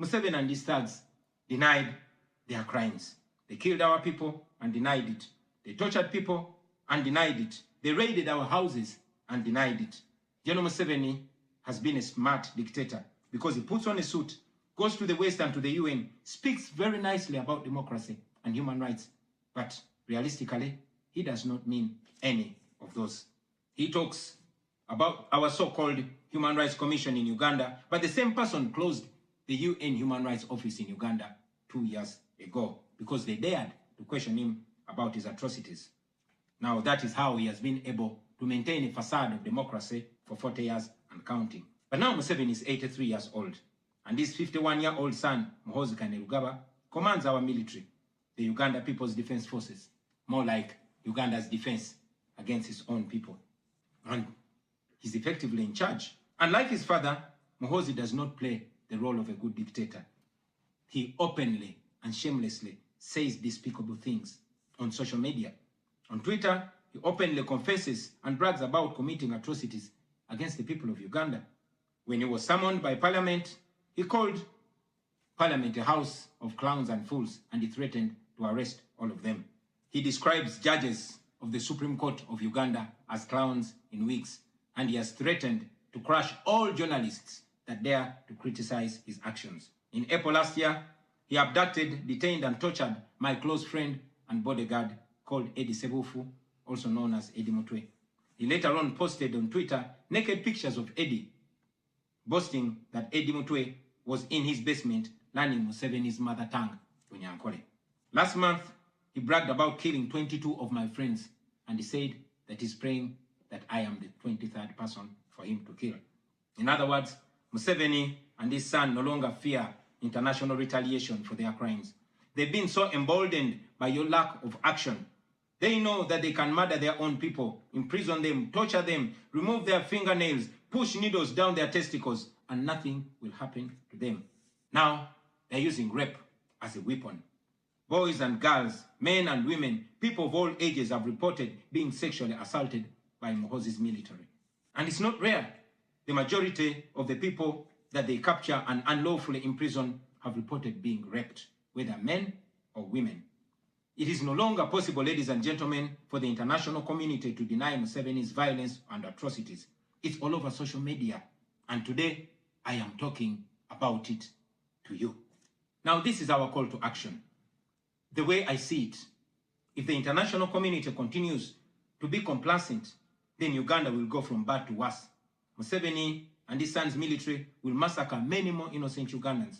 Museveni and his thugs denied their crimes. They killed our people and denied it. They tortured people and denied it. They raided our houses and denied it. General Museveni has been a smart dictator because he puts on a suit, goes to the West and to the UN, speaks very nicely about democracy and human rights, but realistically, he does not mean any of those. He talks about our so-called Human Rights Commission in Uganda, but the same person closed the UN Human Rights Office in Uganda 2 years ago because they dared to question him about his atrocities. Now that is how he has been able to maintain a facade of democracy for 40 years and counting. But now Museveni is 83 years old, and his 51-year-old son, Muhoozi Kainerugaba, commands our military, the Uganda People's Defense Forces, more like Uganda's defense against his own people. And he's effectively in charge. And like his father, Muhoozi does not play the role of a good dictator. He openly and shamelessly says despicable things on social media. On Twitter, he openly confesses and brags about committing atrocities against the people of Uganda. When he was summoned by Parliament, he called Parliament a house of clowns and fools, and he threatened to arrest all of them. He describes judges of the Supreme Court of Uganda as clowns in wigs, and he has threatened to crush all journalists that dare to criticize his actions. In April last year, he abducted, detained, and tortured my close friend and bodyguard called Eddie Sebufu, also known as Eddie Mutwe. He later on posted on Twitter naked pictures of Eddie, boasting that Eddie Mutwe was in his basement learning Museveni's mother tongue, Bunyankole. Last month, he bragged about killing 22 of my friends, and he said that he's praying that I am the 23rd person for him to kill. In other words, Museveni and his son no longer fear international retaliation for their crimes. They've been so emboldened by your lack of action. They know that they can murder their own people, imprison them, torture them, remove their fingernails, push needles down their testicles, and nothing will happen to them. Now, they're using rape as a weapon. Boys and girls, men and women, people of all ages have reported being sexually assaulted by Muhoozi's military. And it's not rare. The majority of the people that they capture and unlawfully imprison have reported being raped, whether men or women. It is no longer possible, ladies and gentlemen, for the international community to deny Museveni's violence and atrocities. It's all over social media. And today, I am talking about it to you. Now, this is our call to action. The way I see it, if the international community continues to be complacent, then Uganda will go from bad to worse. Museveni and his son's military will massacre many more innocent Ugandans.